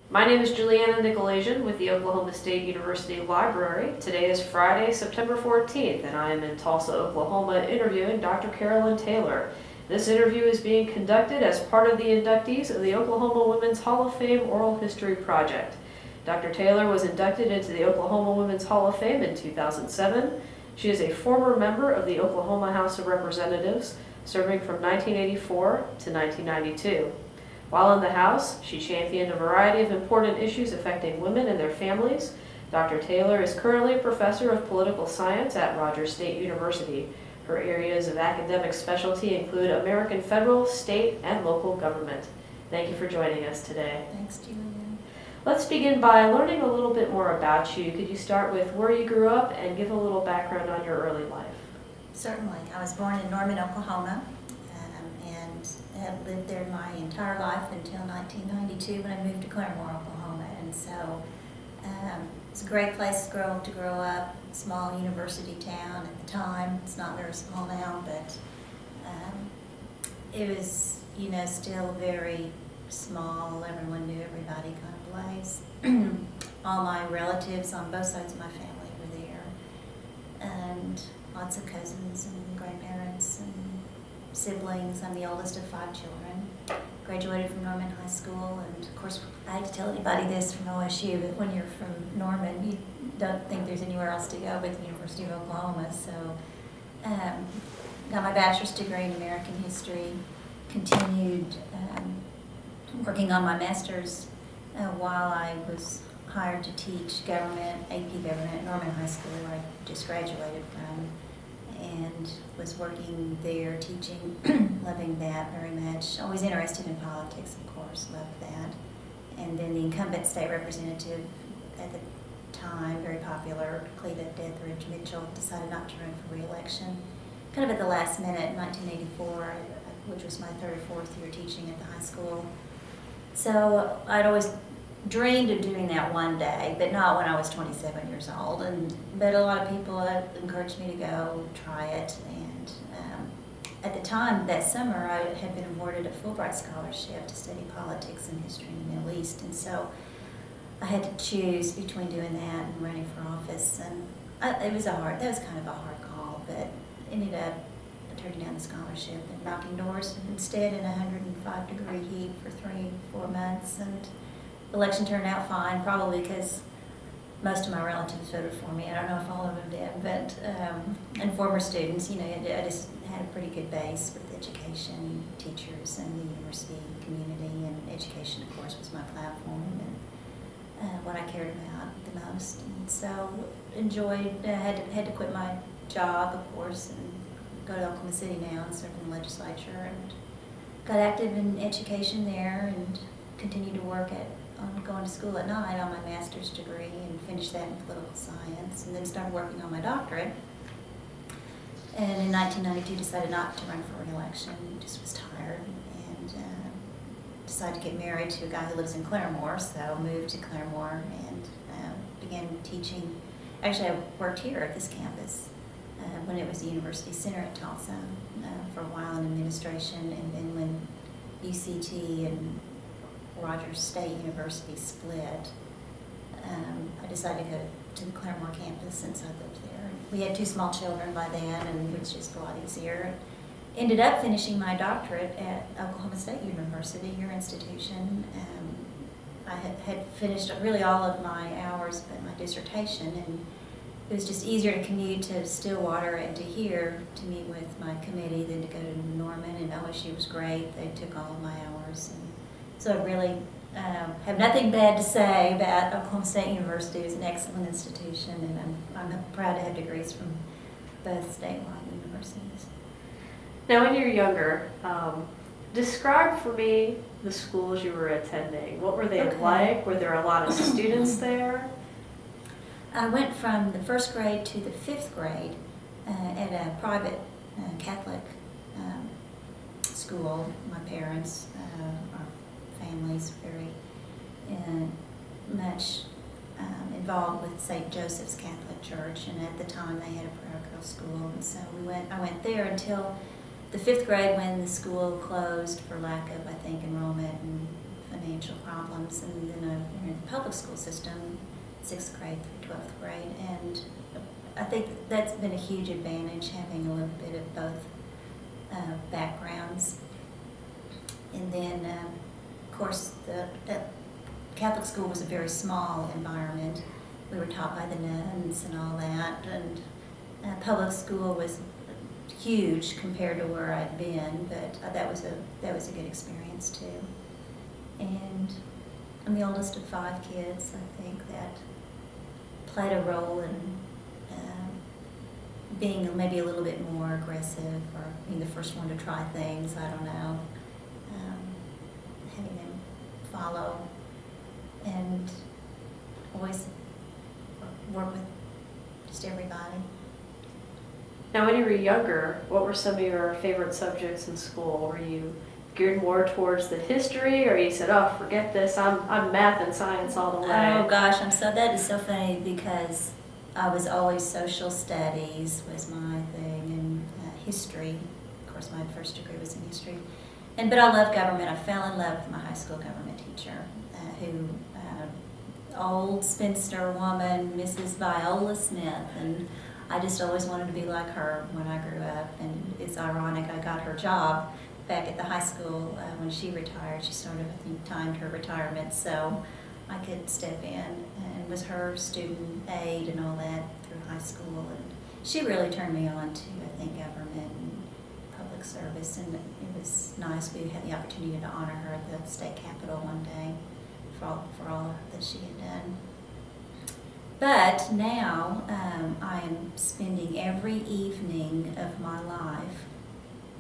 My name is Juliana Nykolaiszyn with the Oklahoma State University Library. Today is Friday, September 14th, and I am in Tulsa, Oklahoma interviewing Dr. Carolyn Taylor. This interview is being conducted as part of the inductees of the Oklahoma Women's Hall of Fame Oral History Project. Dr. Taylor was inducted into the Oklahoma Women's Hall of Fame in 2007. She is a former member of the Oklahoma House of Representatives, serving from 1984 to 1992. While in the House, she championed a variety of important issues affecting women and their families. Dr. Taylor is currently a professor of political science at Rogers State University. Her areas of academic specialty include American federal, state, and local government. Thank you for joining us today. Thanks, Juliana. Let's begin by learning a little bit more about you. Could you start with where you grew up and give a little background on your early life? Certainly. I was born in Norman, Oklahoma, and have lived there my entire life until 1992 when I moved to Claremore, Oklahoma. And so it's a great place to grow up, small university town at the time. It's not very small now, but it was, still very small. Everyone knew everybody kind of place. All my relatives on both sides of my family were there, and lots of cousins and grandparents and siblings. I'm the oldest of 5 children. Graduated from Norman High School, and of course I hate to tell anybody this from OSU, but when you're from Norman, you don't think there's anywhere else to go but the University of Oklahoma. So got my bachelor's degree in American history, continued working on my master's while I was hired to teach government, AP government at Norman High School, where I just graduated from, and was working there teaching, loving that very much. Always interested in politics, of course, loved that. And then the incumbent state representative at the time, very popular, Cleveland Etheridge Mitchell, decided not to run for re-election. Kind of at the last minute in 1984, which was my 3rd or 4th year teaching at the high school. So I'd always dreamed of doing that one day, but not when I was 27 years old. But a lot of people encouraged me to go try it. And at the time, that summer, I had been awarded a Fulbright scholarship to study politics and history in the Middle East. And so I had to choose between doing that and running for office. And that was kind of a hard call, but ended up turning down the scholarship and knocking doors instead in 105-degree heat for 3-4 months. And the election turned out fine, probably because most of my relatives voted for me. I don't know if all of them did, but and former students, I just had a pretty good base with education, teachers, and the university community. And education, of course, was my platform and what I cared about the most. And so enjoyed. Had to quit my job, of course, and go to Oklahoma City now and serve in the legislature, and got active in education there and continued to work on going to school at night on my master's degree and finished that in political science, and then started working on my doctorate. And in 1992 decided not to run for re-election, just was tired, and decided to get married to a guy who lives in Claremore, so moved to Claremore and began teaching. Actually, I worked here at this campus when it was the University Center at Tulsa for a while in administration, and then when UCT and Rogers State University split, I decided to go to the Claremore campus since I lived there. We had 2 small children by then, and it was just a lot easier. Ended up finishing my doctorate at Oklahoma State University, your institution. I had finished really all of my hours but my dissertation, and it was just easier to commute to Stillwater and to here to meet with my committee than to go to Norman, and OSU was great. They took all of my hours. And so I really have nothing bad to say about Oklahoma State University. It was an excellent institution, and I'm proud to have degrees from both statewide universities. Now, when you're younger, describe for me the schools you were attending. What were they like? Were there a lot of students there? I went from the 1st grade to the 5th grade at a private Catholic school. My parents, our families, very much involved with St. Joseph's Catholic Church, and at the time they had a parochial school, and so I went there until the 5th grade, when the school closed for lack of, I think, enrollment and financial problems, and then I public school system, 6th grade through 12th grade, and I think that's been a huge advantage, having a little bit of both backgrounds. And then, of course, the Catholic school was a very small environment. We were taught by the nuns and all that, and public school was huge compared to where I'd been, but that was a good experience too. And I'm the oldest of 5 kids. I think that played a role in being maybe a little bit more aggressive, or being the first one to try things. I don't know. Having them follow and always work with just everybody. Now, when you were younger, what were some of your favorite subjects in school? Were you geared more towards the history, or you said, "Oh, forget this, I'm math and science all the way"? Oh gosh, that is so funny, because I was always social studies was my thing, and history. Of course, my first degree was in history. But I love government. I fell in love with my high school government teacher, who old spinster woman, Mrs. Viola Smith, and I just always wanted to be like her when I grew up. And it's ironic, I got her job back at the high school when she retired. She sort of, I think, timed her retirement so I could step in, and was her student aide and all that through high school. And she really turned me on to, I think, government and public service, and it was nice. We had the opportunity to honor her at the state capitol one day for all that she had done. But now I am spending every evening of my life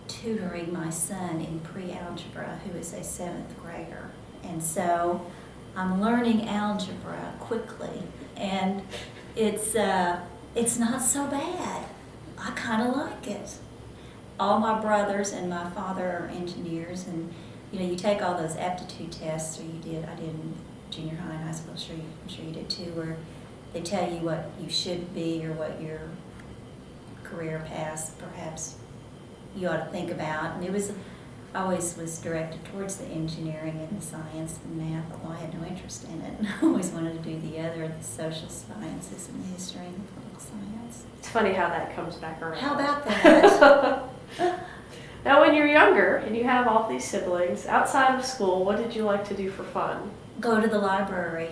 tutoring my son in pre-algebra, who is a 7th grader. And so I'm learning algebra quickly, and it's not so bad. I kind of like it. All my brothers and my father are engineers, and you take all those aptitude tests, or I did in junior high and high school. I'm sure you did too, where they tell you what you should be, or what your career path perhaps you ought to think about. And I always was directed towards the engineering and the science and math, although I had no interest in it. I always wanted to do the other, the social sciences and the history and the political science. It's funny how that comes back around. How about that? Now, when you're younger and you have all these siblings, outside of school, what did you like to do for fun? Go to the library.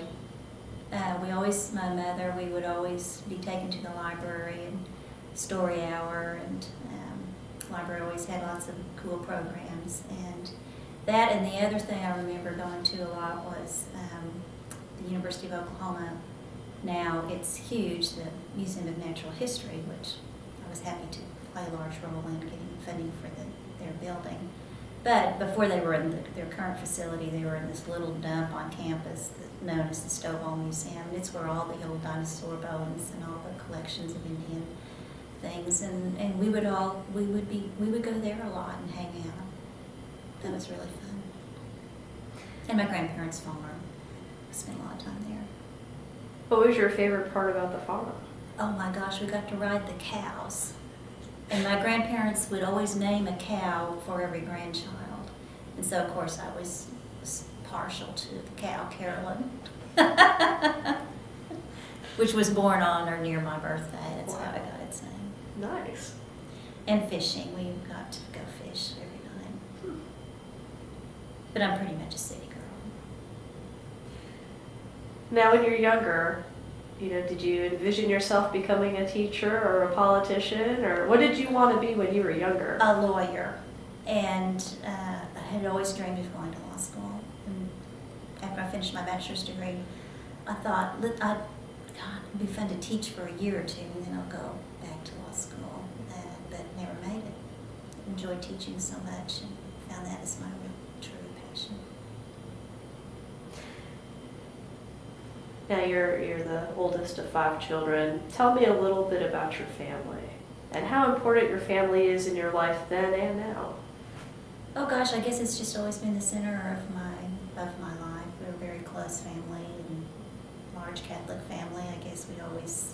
My mother, we would always be taken to the library, and story hour, and the library always had lots of cool programs. And that, and the other thing I remember going to a lot was the University of Oklahoma. Now it's huge, the Museum of Natural History, which I was happy to play a large role in getting funding for their building. But before they were in their current facility, they were in this little dump on campus known as the Stovall Museum. It's where all the old dinosaur bones and all the collections of Indian things, and we would go there a lot and hang out. That was really fun. And my grandparents' farm. I spent a lot of time there. What was your favorite part about the farm? Oh my gosh, we got to ride the cows. And my grandparents would always name a cow for every grandchild. And so, of course, I was partial to the cow, Carolyn, which was born on or near my birthday. That's how I got its name. Nice. And fishing. We got to go fish every night. But I'm pretty much a city girl. Now, when you're younger, did you envision yourself becoming a teacher or a politician, or what did you want to be when you were younger? A lawyer. And I had always dreamed of going to law school. And after I finished my bachelor's degree, I thought, God, it'd be fun to teach for a year or two, and then I'll go back to law school. But never made it. Enjoyed teaching so much, and found that as my real, true passion. Now, you're the oldest of 5 children. Tell me a little bit about your family and how important your family is in your life then and now. Oh gosh, I guess it's just always been the center of my life. We're a very close family, and large Catholic family. I guess we always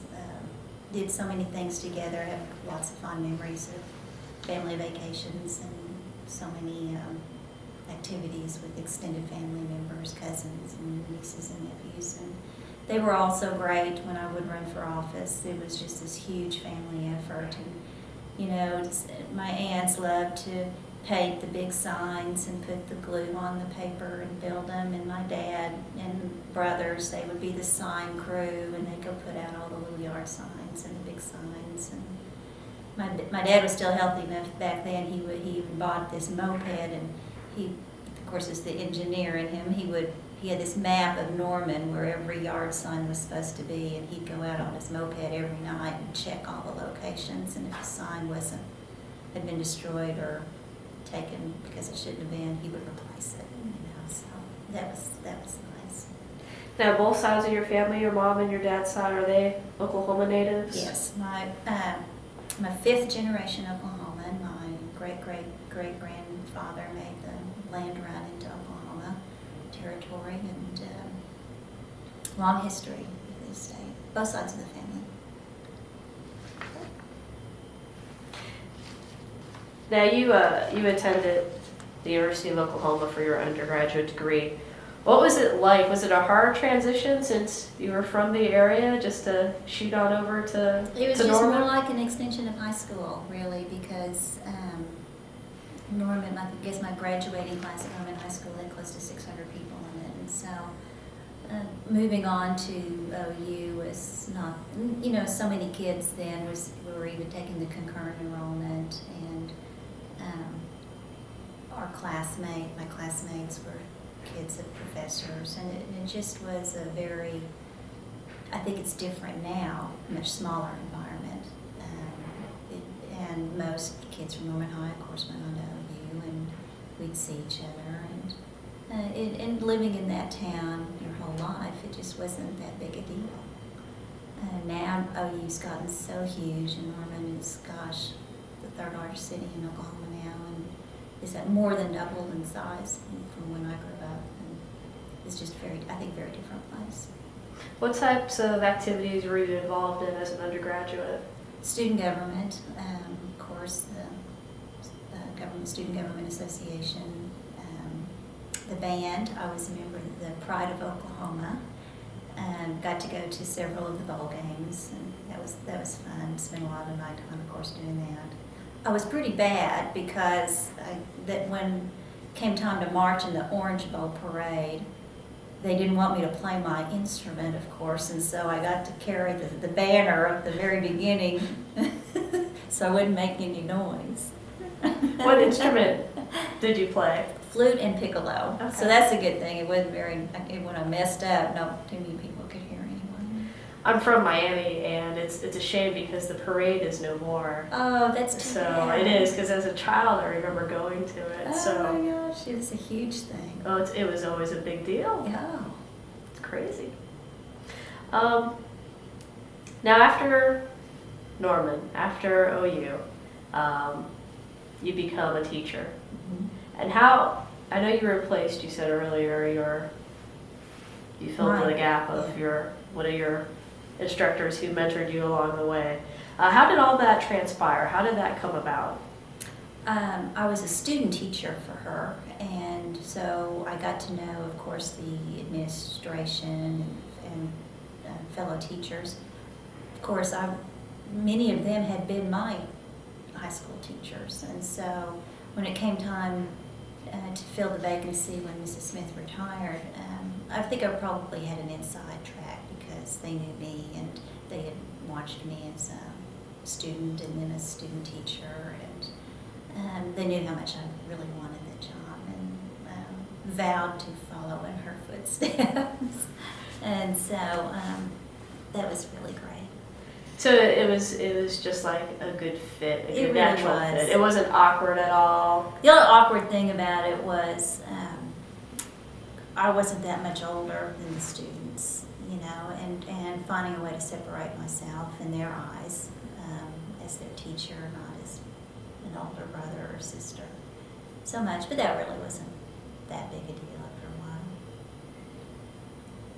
did so many things together. Have lots of fond memories of family vacations and so many activities with extended family members, cousins and nieces and nephews. they were also great when I would run for office. It was just this huge family effort. And, my aunts loved to paint the big signs and put the glue on the paper and build them. And my dad and brothers, they would be the sign crew, and they'd go put out all the little yard signs and the big signs. And my dad was still healthy enough back then. He even bought this moped, and he, of course, is the engineer in him. He had this map of Norman where every yard sign was supposed to be, and he'd go out on his moped every night and check all the locations. And if a sign had been destroyed or taken because it shouldn't have been, he would replace it. So that was nice. Now, both sides of your family, your mom and your dad's side, are they Oklahoma natives? Yes, my fifth generation Oklahoman. My great grandfather made the land run into Oklahoma territory, and long history with the state. Both sides of the family. Now, you attended the University of Oklahoma for your undergraduate degree. What was it like? Was it a hard transition since you were from the area, just to shoot on over to It was to just Norman? more like an extension of high school, really, because Norman, I guess my graduating class at Norman High School had close to 600 people in it, and so moving on to OU was not, so many kids then were even taking the concurrent enrollment, and my classmates were kids of professors, and it just was I think it's different now, a much smaller environment. And most kids from Norman High, of course, went on to OU, and we'd see each other. And living in that town your whole life, it just wasn't that big a deal. Now OU's gotten so huge, and Norman is, the third largest city in Oklahoma now, and is more than doubled in size from when I grew up. And it's just very different place. What types of activities were you involved in as an undergraduate? Student government, of course, the Student Government Association, the band. I was a member of the Pride of Oklahoma. Got to go to several of the bowl games, and that was fun. Spent a lot of my time, of course, doing that. I was pretty bad because when it came time to march in the Orange Bowl parade, they didn't want me to play my instrument, of course, and so I got to carry the banner at the very beginning so I wouldn't make any noise. What instrument did you play? Flute and piccolo. Okay. So that's a good thing. It wasn't when I messed up, not too many people could hear anyone. I'm from Miami, and it's a shame because the parade is no more. Oh, that's too So bad. it is, because as a child I remember going to it. Oh my gosh, it was a huge thing. Oh, it was always a big deal. Yeah. It's crazy. Now after Norman, after OU, you become a teacher. Mm-hmm. And how, I know you replaced, you said earlier, you filled in the gap of one of your instructors who mentored you along the way. How did all that transpire? How did that come about? I was a student teacher for her, and so I got to know, of course, the administration and fellow teachers. Of course, many of them had been my high school teachers, and so when it came time to fill the vacancy when Mrs. Smith retired, I think I probably had an inside track because they knew me and they had watched me as a student and then a student teacher, and they knew how much I really wanted the job and vowed to follow in her footsteps. And so that was really great. So it was just like a good fit, a good It really natural was. fit. It wasn't awkward at all. The only awkward thing about it was I wasn't that much older than the students, and finding a way to separate myself in their eyes as their teacher, not as an older brother or sister so much. But that really wasn't that big a deal after a while.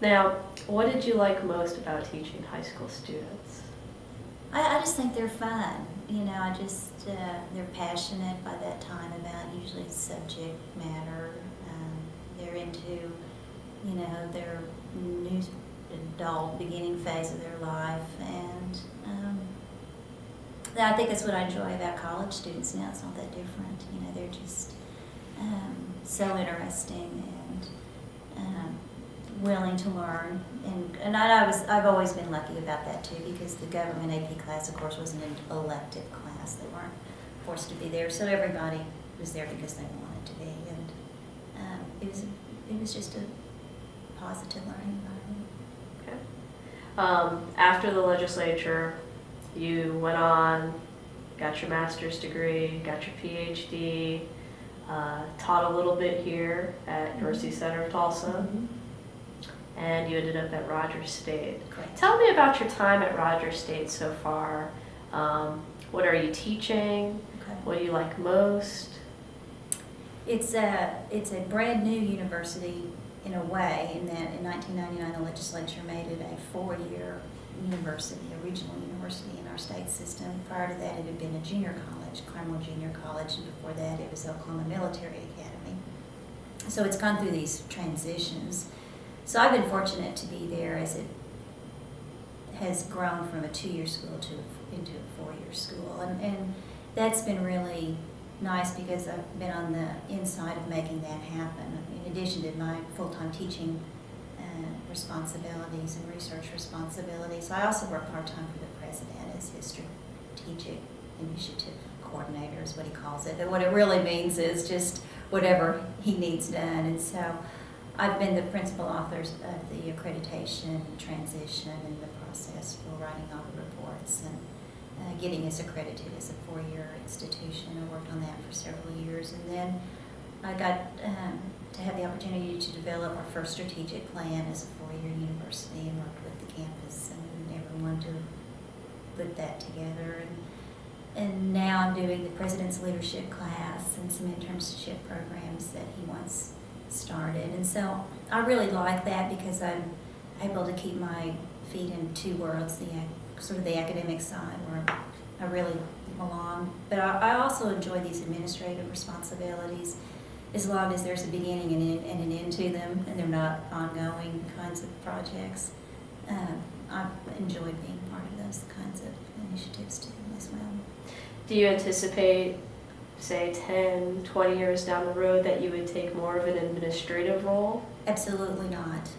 Now, what did you like most about teaching high school students? I just think they're fun. They're passionate by that time about usually subject matter. They're into, their adult beginning phase of their life. And I think that's what I enjoy about college students now. It's not that different. You know, they're just so interesting and willing to learn. And I've always been lucky about that too, because the government AP class, of course, was an elective class. They weren't forced to be there, so everybody was there because they wanted to be. And it was just a positive learning environment. Okay. After the legislature, you went on, got your master's degree, got your PhD, taught a little bit here at University Center of Tulsa, Mm-hmm. and you ended up at Rogers State. Correct. Tell me about your time at Rogers State so far. What are you teaching? Okay. What do you like most? It's a brand new university in a way, in that in 1999 the legislature made it a 4-year university, a regional university in our state system. Prior to that, it had been a junior college, Carmel Junior College, and before that it was Oklahoma Military Academy. So it's gone through these transitions. So I've been fortunate to be there as it has grown from a 2-year school into a 4-year school. And that's been really nice, because I've been on the inside of making that happen. In addition to my full-time teaching responsibilities and research responsibilities, I also work part-time for the president as his strategic initiative coordinator, is what he calls it. And what it really means is just whatever he needs done. And so I've been the principal author of the accreditation transition and the process for writing all the reports and getting us accredited as a 4-year institution. I worked on that for several years, and then I got to have the opportunity to develop our first strategic plan as a 4-year university, and worked with the campus and everyone to put that together. And now I'm doing the President's Leadership class and some internship programs that he wants started. And so I really like that, because I'm able to keep my feet in 2 worlds, sort of the academic side where I really belong, but I also enjoy these administrative responsibilities, as long as there's a beginning and an end to them, and they're not ongoing kinds of projects. I've enjoyed being part of those kinds of initiatives too as well. Do you anticipate, say, 10, 20 years down the road, that you would take more of an administrative role? Absolutely not.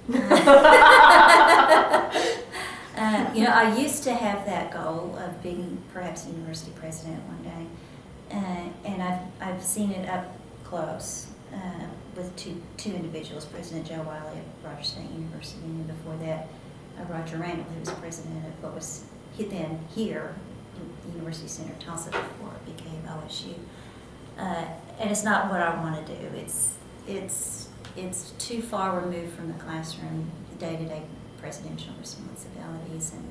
I used to have that goal of being perhaps a university president one day, and I've seen it up close with two individuals, President Joe Wiley at Rogers State University, and before that, Roger Randall, who was president of what was then here, the University Center of Tulsa, before it became OSU. And it's not what I want to do. It's too far removed from the classroom, the day-to-day presidential responsibilities, and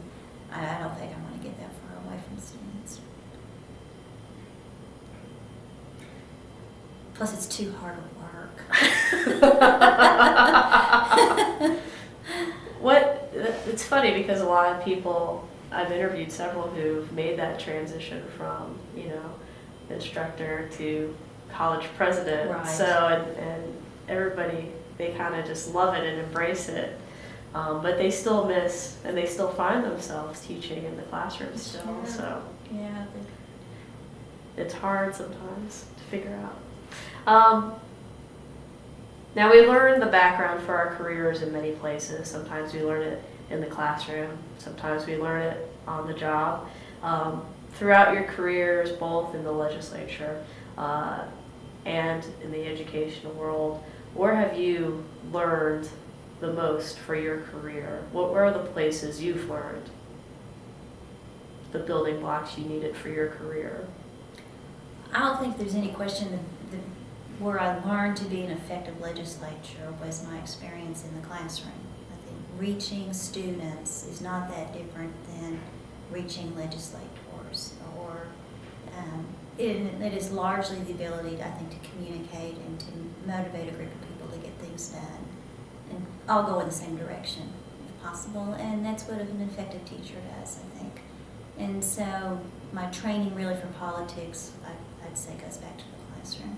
I don't think I want to get that far away from students. Plus, it's too hard to work. It's funny, because a lot of people, I've interviewed several who've made that transition from, instructor to college president. Right. So, and everybody, they kind of just love it and embrace it. But they still miss, and they still find themselves teaching in the classroom still. Sure. So Yeah. it's hard sometimes to figure out. Now, we learn the background for our careers in many places. Sometimes we learn it in the classroom. Sometimes we learn it on the job. Throughout your careers, both in the legislature and in the educational world, where have you learned the most for your career? Where are the places you've learned the building blocks you needed for your career? I don't think there's any question that where I learned to be an effective legislature was my experience in the classroom. I think reaching students is not that different than reaching legislators, or it is largely the ability, I think, to communicate and to motivate a group of people to get things done and all go in the same direction if possible. And that's what an effective teacher does, I think. And so my training really for politics, I'd say, goes back to the classroom.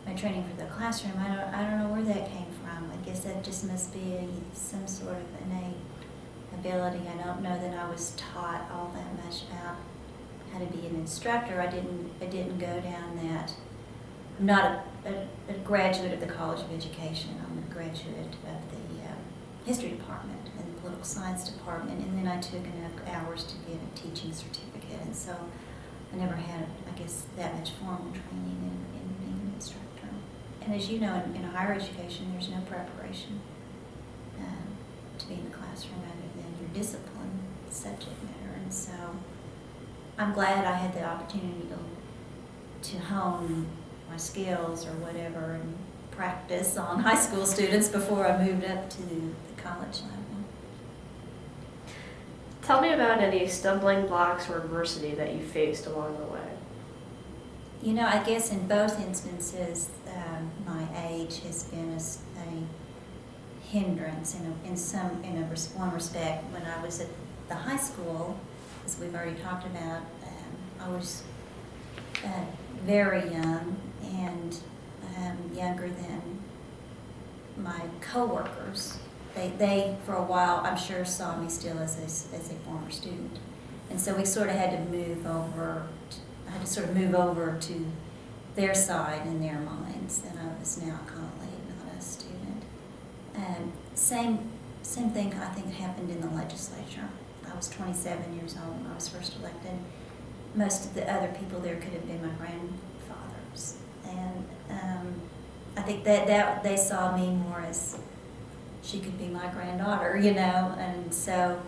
My training for the classroom, I don't know where that came from. I guess that just must be some sort of innate ability. I don't know that I was taught all that much about how to be an instructor. I didn't go down that. I'm not a graduate of the College of Education. I'm a graduate of the history department and the political science department, and then I took enough hours to get a teaching certificate, and so I never had, I guess, that much formal training in being an instructor. And as you know, in higher education, there's no preparation to be in the classroom other than your discipline, subject matter, and so I'm glad I had the opportunity to hone my skills or whatever and practice on high school students before I moved up to the college level. Tell me about any stumbling blocks or adversity that you faced along the way. You know, I guess in both instances, my age has been a hindrance in one respect. When I was at the high school, as we've already talked about, I was very young and younger than my coworkers. They for a while, I'm sure, saw me still as a former student, and so we sort of had to move over. I had to sort of move over to their side in their minds, and I was now a colleague, not a student. Same thing I think happened in the legislature. I was 27 years old when I was first elected. Most of the other people there could have been my grandfathers, and I think that they saw me more as she could be my granddaughter, you know, and so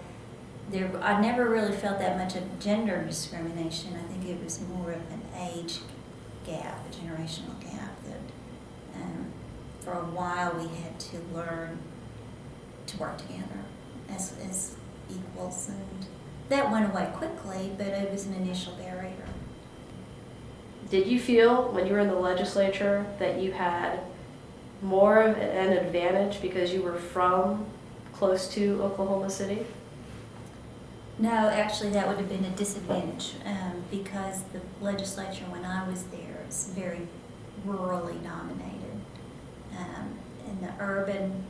I never really felt that much of gender discrimination. I think it was more of an age gap, a generational gap, that for a while we had to learn to work together as equals, and that went away quickly, but it was an initial barrier. Did you feel when you were in the legislature that you had more of an advantage because you were from close to Oklahoma City? No, actually that would have been a disadvantage because the legislature when I was there is very rurally dominated. And the urban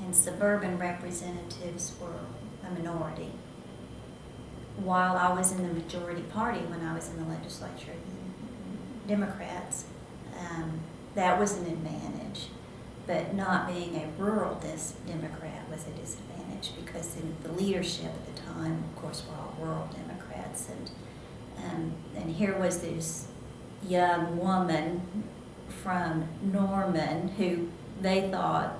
and suburban representatives were a minority. While I was in the majority party when I was in the legislature, the Democrats, that was an advantage. But not being a rural Democrat was a disadvantage because the leadership at the time, of course, were all rural Democrats. And here was this young woman from Norman who they thought,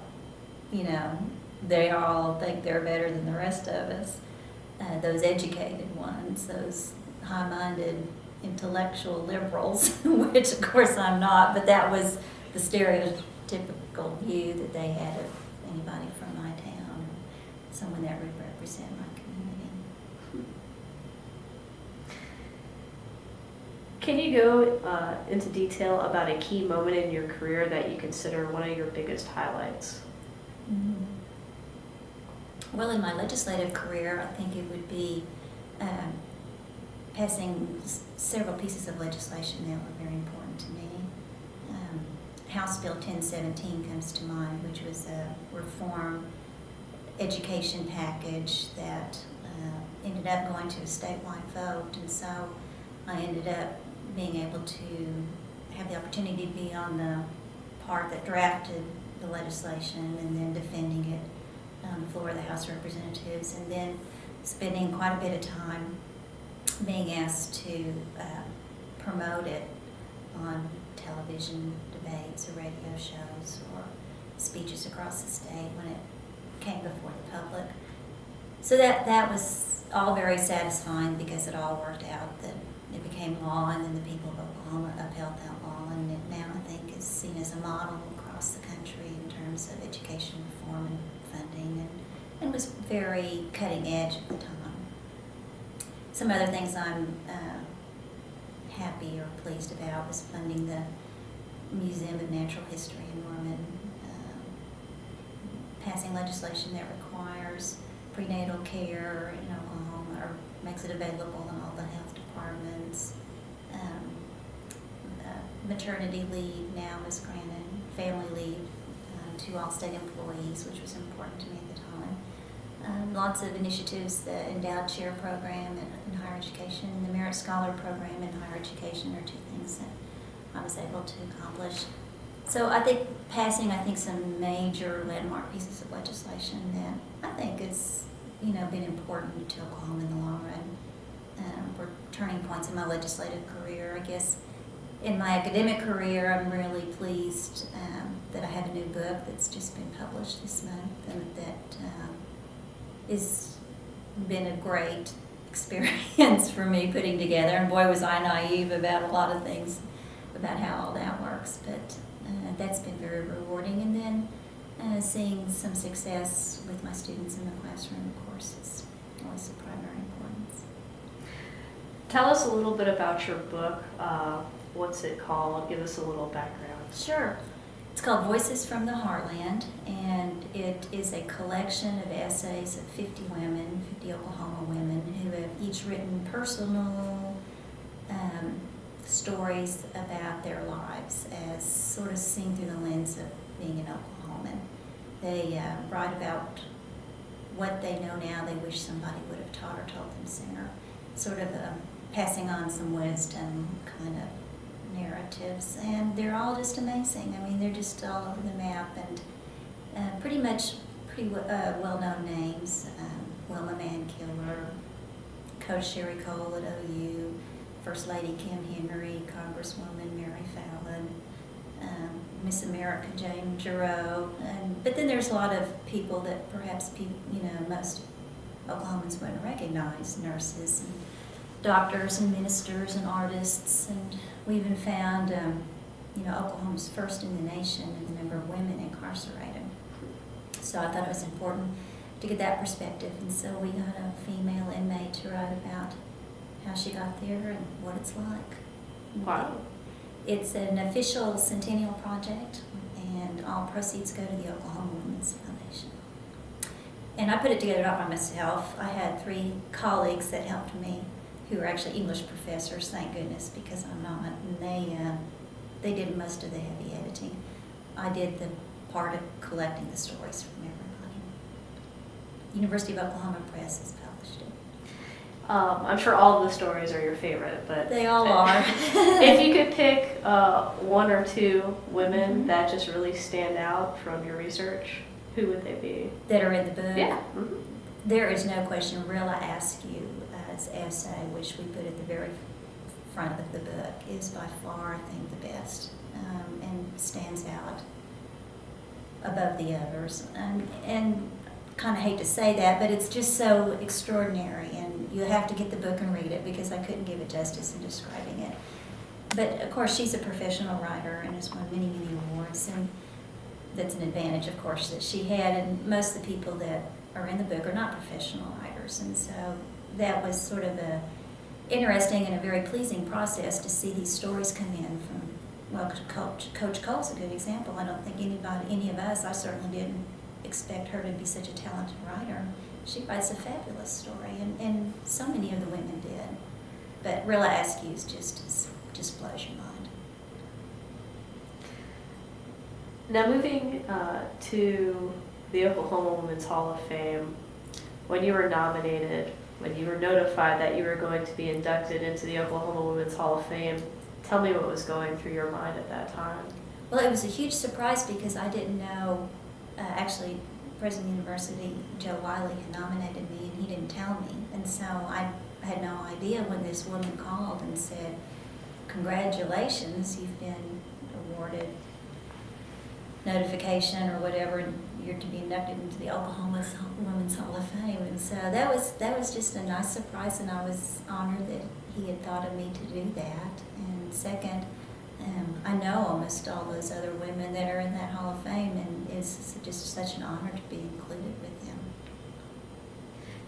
you know, they all think they're better than the rest of us. Those educated ones, those high-minded intellectual liberals, which of course I'm not, but that was the stereotypical view that they had of anybody from my town, someone that would represent my community. Can you go into detail about a key moment in your career that you consider one of your biggest highlights? Mm-hmm. Well, in my legislative career, I think it would be passing several pieces of legislation that were very important to me. House Bill 1017 comes to mind, which was a reform education package that ended up going to a statewide vote, and so I ended up being able to have the opportunity to be on the part that drafted the legislation and then defending it on the floor of the House of Representatives, and then spending quite a bit of time being asked to promote it on television debates or radio shows or speeches across the state when it came before the public. So that was all very satisfying because it all worked out, that it became law, and then the people of Oklahoma upheld that law, and it now I think is seen as a model across the country in terms of education reform and funding, and was very cutting edge at the time. Some other things I'm happy or pleased about was funding the Museum of Natural History in Norman, passing legislation that requires prenatal care in Oklahoma, or makes it available in all the health departments. Maternity leave now is granted, family leave to all state employees, which was important to me at the time. lots of initiatives, the Endowed Chair Program in higher education, and the Merit Scholar Program in higher education are two things that I was able to accomplish. So I think passing, some major landmark pieces of legislation that I think is, been important to Oklahoma in the long run. Were turning points in my legislative career. I guess in my academic career, I'm really pleased that I have a new book that's just been published this month, and that has been a great experience for me putting together. And boy, was I naive about a lot of things, about how all that works. But that's been very rewarding. And then seeing some success with my students in the classroom, of course, is always of primary importance. Tell us a little bit about your book. What's it called? Give us a little background. Sure. It's called Voices from the Heartland, and it is a collection of essays of 50 women, 50 Oklahoma women, who have each written personal stories about their lives as sort of seen through the lens of being an Oklahoman. They write about what they know now they wish somebody would have taught or told them sooner, sort of passing on some wisdom kind of narratives, and they're all just amazing. I mean, they're just all over the map, and pretty well-known names. Wilma Mankiller, Coach Sherry Cole at OU, First Lady Kim Henry, Congresswoman Mary Fallon, Miss America Jane Giroux, but then there's a lot of people that perhaps most Oklahomans wouldn't recognize: nurses and doctors and ministers and artists, and we even found, Oklahoma's first in the nation in the number of women incarcerated. So I thought it was important to get that perspective, and so we got a female inmate to write about how she got there and what it's like. Wow. It's an official centennial project, and all proceeds go to the Oklahoma Women's Foundation. And I put it together not by myself. I had 3 colleagues that helped me, who are actually English professors, thank goodness, because I'm not, and they did most of the heavy editing. I did the part of collecting the stories from everybody. University of Oklahoma Press has published it. I'm sure all of the stories are your favorite, but They all are. if you could pick 1 or 2 women that just really stand out from your research, who would they be? That are in the book? Yeah. Mm-hmm. There is no question. Rilla Askew's essay, which we put at the very front of the book, is by far, I think, the best, and stands out above the others. And kind of hate to say that, but it's just so extraordinary, and you have to get the book and read it, because I couldn't give it justice in describing it. But of course, she's a professional writer and has won many, many awards, and that's an advantage, of course, that she had. And most of the people that are in the book are not professional writers, and so that was sort of a interesting and a very pleasing process to see these stories come in from, well, Coach Cole's a good example. I don't think any of us, I certainly didn't expect her to be such a talented writer. She writes a fabulous story, and so many of the women did. But Rilla Askew's just blows your mind. Now moving to the Oklahoma Women's Hall of Fame, when you were nominated, when you were notified that you were going to be inducted into the Oklahoma Women's Hall of Fame, tell me what was going through your mind at that time. Well, it was a huge surprise, because I didn't know, actually, President of the University, Joe Wiley, had nominated me, and he didn't tell me. And so I had no idea when this woman called and said, "Congratulations, you've been awarded notification," or whatever, and you're to be inducted into the Oklahoma Women's Hall of Fame. And so that was just a nice surprise, and I was honored that he had thought of me to do that. And second, I know almost all those other women that are in that Hall of Fame, and it's just such an honor to be included with them.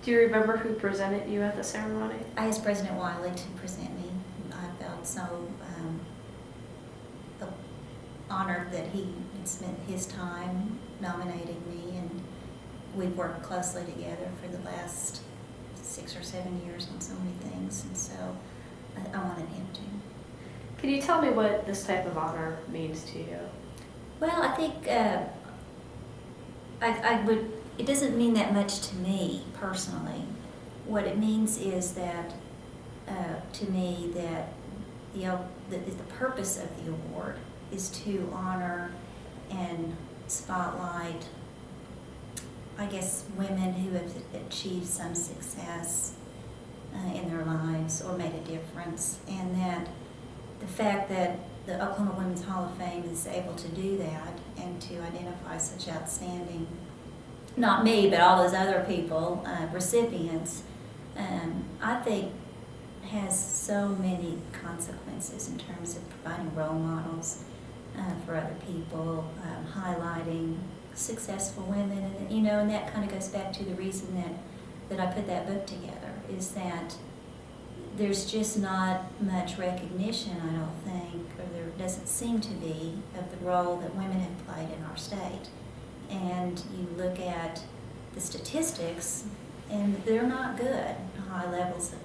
Do you remember who presented you at the ceremony? I asked President Wiley to present me. I felt so honored that he had spent his time nominating me, and we've worked closely together for the last 6 or 7 years on so many things, and so I wanted him to. Can you tell me what this type of honor means to you? Well, I think I would it doesn't mean that much to me personally. What it means is that, to me, that the purpose of the award is to honor and spotlight, I guess, women who have achieved some success in their lives or made a difference, and that the fact that the Oklahoma Women's Hall of Fame is able to do that and to identify such outstanding, not me, but all those other people, recipients, I think has so many consequences in terms of providing role models for other people, highlighting successful women, and that kind of goes back to the reason that I put that book together, is that there's just not much recognition, I don't think, or there doesn't seem to be, of the role that women have played in our state. And you look at the statistics, and they're not good. High levels of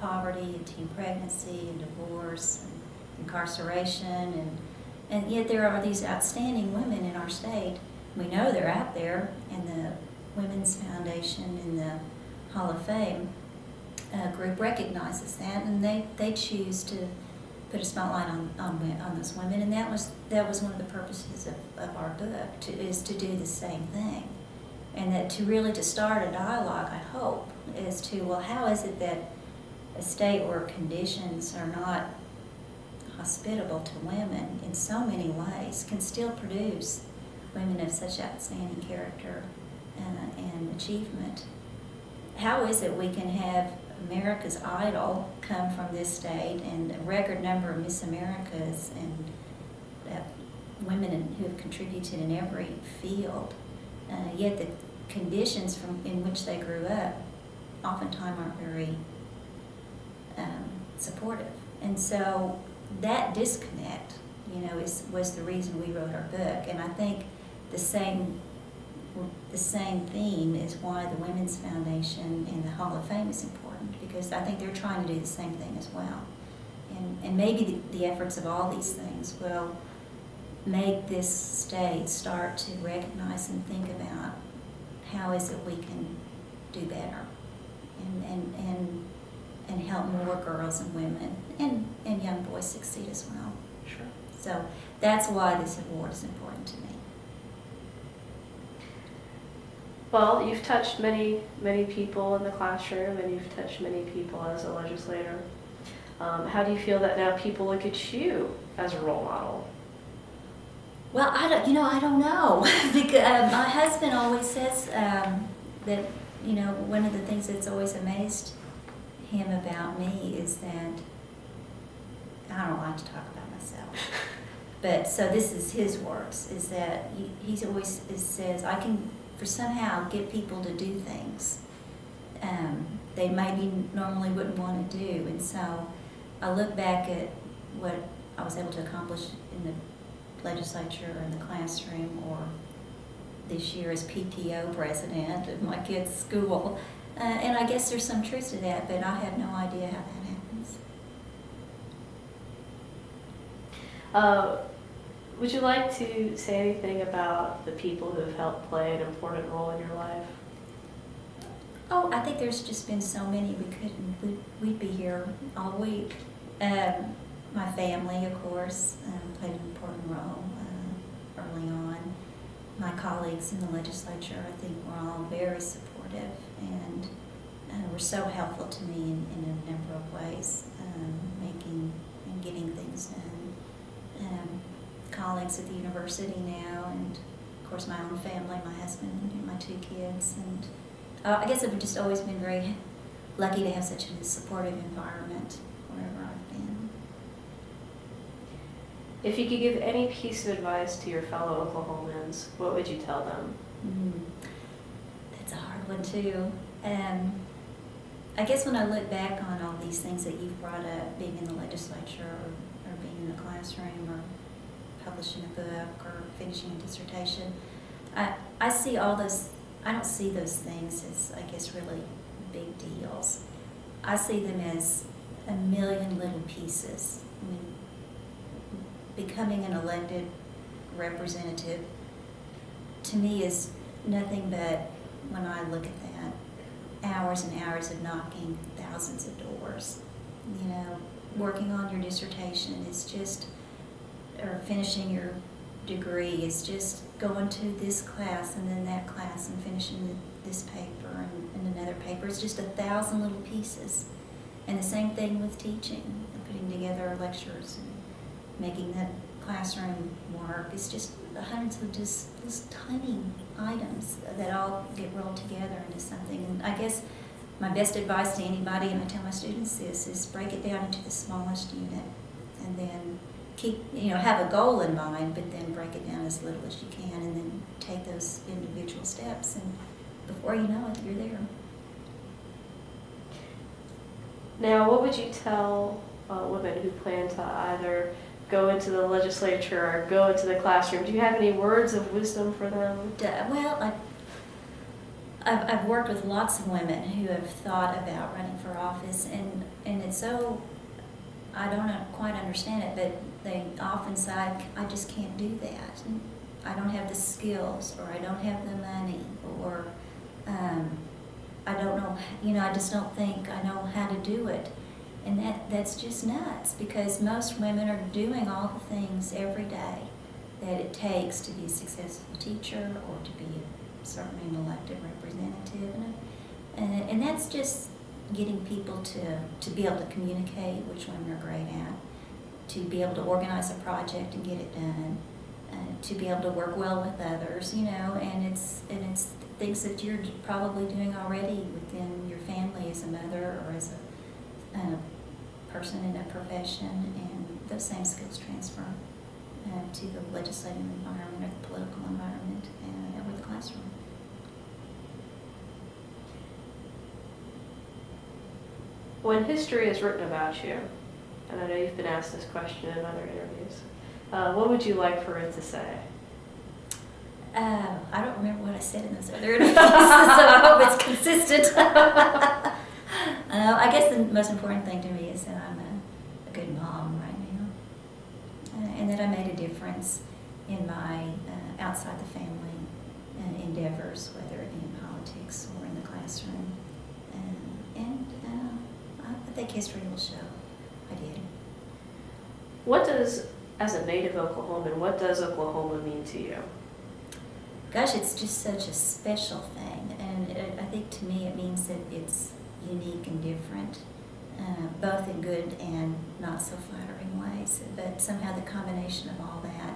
poverty and teen pregnancy and divorce and incarceration, and yet there are these outstanding women in our state. We know they're out there, and the Women's Foundation in the Hall of Fame group recognizes that, and they choose to put a spotlight on those women, and that was one of the purposes of our book, is to do the same thing, and that to start a dialogue, I hope, as to, well, how is it that a state where conditions are not hospitable to women in so many ways can still produce women of such outstanding character and achievement? How is it we can have America's Idol come from this state, and a record number of Miss Americas, and women who have contributed in every field, yet the conditions in which they grew up oftentimes aren't very supportive? And so that disconnect, was the reason we wrote our book. And I think the same theme is why the Women's Foundation and the Hall of Fame is important, because I think they're trying to do the same thing as well. And maybe the efforts of all these things will make this state start to recognize and think about how is it we can do better and help more girls and women and young boys succeed as well. Sure. So that's why this award is important to me. Well, you've touched many, many people in the classroom, and you've touched many people as a legislator. How do you feel that now people look at you as a role model? Well, I don't know. Because my husband always says that, one of the things that's always amazed him about me is that I don't like to talk about myself. But so this is his words, is that he always says, I can somehow get people to do things they maybe normally wouldn't want to do. And so I look back at what I was able to accomplish in the legislature, in the classroom, or this year as PTO president of my kids' school. And I guess there's some truth to that, but I have no idea how that happens. Would you like to say anything about the people who have helped play an important role in your life? Oh, I think there's just been so many we'd be here all week. My family, of course, played an important role early on. My colleagues in the legislature, I think, were all very supportive and were so helpful to me in a number of ways, making and getting things done. Colleagues at the university now, and of course my own family, my husband and my 2 kids. And I guess I've just always been very lucky to have such a supportive environment wherever I've been. If you could give any piece of advice to your fellow Oklahomans, what would you tell them? That's a hard one too. I guess when I look back on all these things that you've brought up, being in the legislature or being in the classroom or publishing a book or finishing a dissertation, I see all those, I don't see those things as, I guess, really big deals. I see them as a million little pieces. I mean, becoming an elected representative to me is nothing but when I look at that. Hours and hours of knocking thousands of doors. You know, working on your dissertation is just, or finishing your degree is just going to this class and then that class and finishing this paper and another paper. It's just 1,000 little pieces. And the same thing with teaching and putting together lectures and making that classroom work. It's just hundreds of just tiny items that all get rolled together into something. And I guess my best advice to anybody, and I tell my students this, is break it down into the smallest unit and then have a goal in mind, but then break it down as little as you can and then take those individual steps, and before you know it, you're there. Now, what would you tell women who plan to either go into the legislature or go into the classroom? Do you have any words of wisdom for them? Well, I've worked with lots of women who have thought about running for office, and it's so, I don't quite understand it, but they often say, I just can't do that. And I don't have the skills, or I don't have the money, or I don't know, I just don't think I know how to do it. And that's just nuts, because most women are doing all the things every day that it takes to be a successful teacher or to be certainly an elected representative. And that's just getting people to be able to communicate, which women are great at, to be able to organize a project and get it done, to be able to work well with others, and it's things that you're probably doing already within your family as a mother or as a person in a profession, and those same skills transfer to the legislative environment or the political environment or the classroom. When history is written about you, and I know you've been asked this question in other interviews, what would you like for it to say? I don't remember what I said in those other interviews, so I hope it's consistent. I guess the most important thing to me is that I'm a good mom right now, and that I made a difference in my outside the family endeavors, whether it be in politics or in the classroom. And I think history will show I did. What does, as a native Oklahoman, what does Oklahoma mean to you? Gosh, it's just such a special thing, and I think to me it means that it's unique and different, both in good and not so flattering ways, but somehow the combination of all that,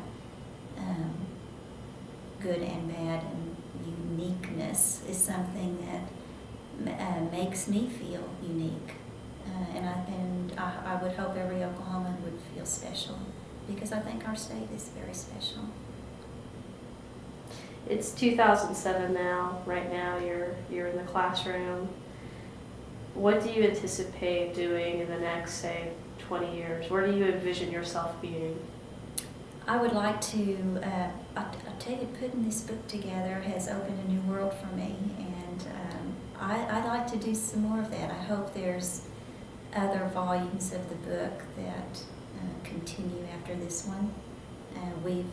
good and bad and uniqueness, is something that makes me feel unique, and I would hope every Oklahoman would feel special, because I think our state is very special. It's 2007 now. Right now, you're in the classroom. What do you anticipate doing in the next, say, 20 years? Where do you envision yourself being? I would like to, I'll tell you, putting this book together has opened a new world for me, and I'd like to do some more of that. I hope there's other volumes of the book that continue after this one. We've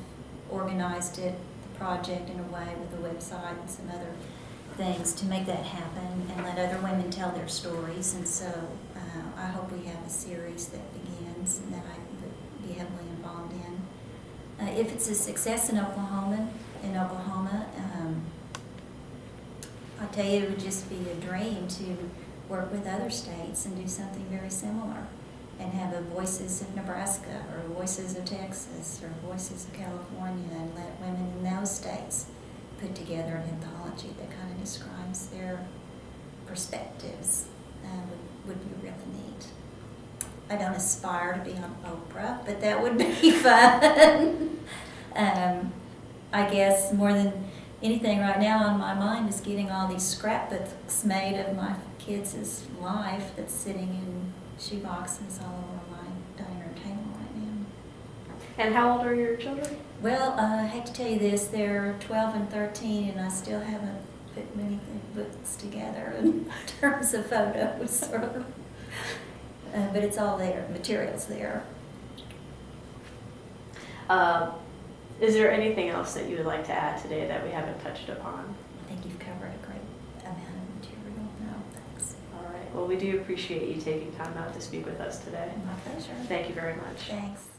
organized it, the project, in a way with a website and some other things to make that happen and let other women tell their stories. And so I hope we have a series that begins and that I would be heavily involved in. If it's a success in Oklahoma, I tell you, it would just be a dream to work with other states and do something very similar, and have a Voices of Nebraska or Voices of Texas or Voices of California, and let women in those states put together an anthology that kind of describes their perspectives. Would be really neat. I don't aspire to be on Oprah, but that would be fun. I guess more than anything right now on my mind is getting all these scrapbooks made of my kids' life that's sitting in shoeboxes all over my dining room table right now. And how old are your children? Well, I hate to tell you this, they're 12 and 13, and I still haven't put many books together in terms of photos. But it's all there, material's there. Is there anything else that you would like to add today that we haven't touched upon? I think you've covered a great Well, we do appreciate you taking time out to speak with us today. My pleasure. Thank you very much. Thanks.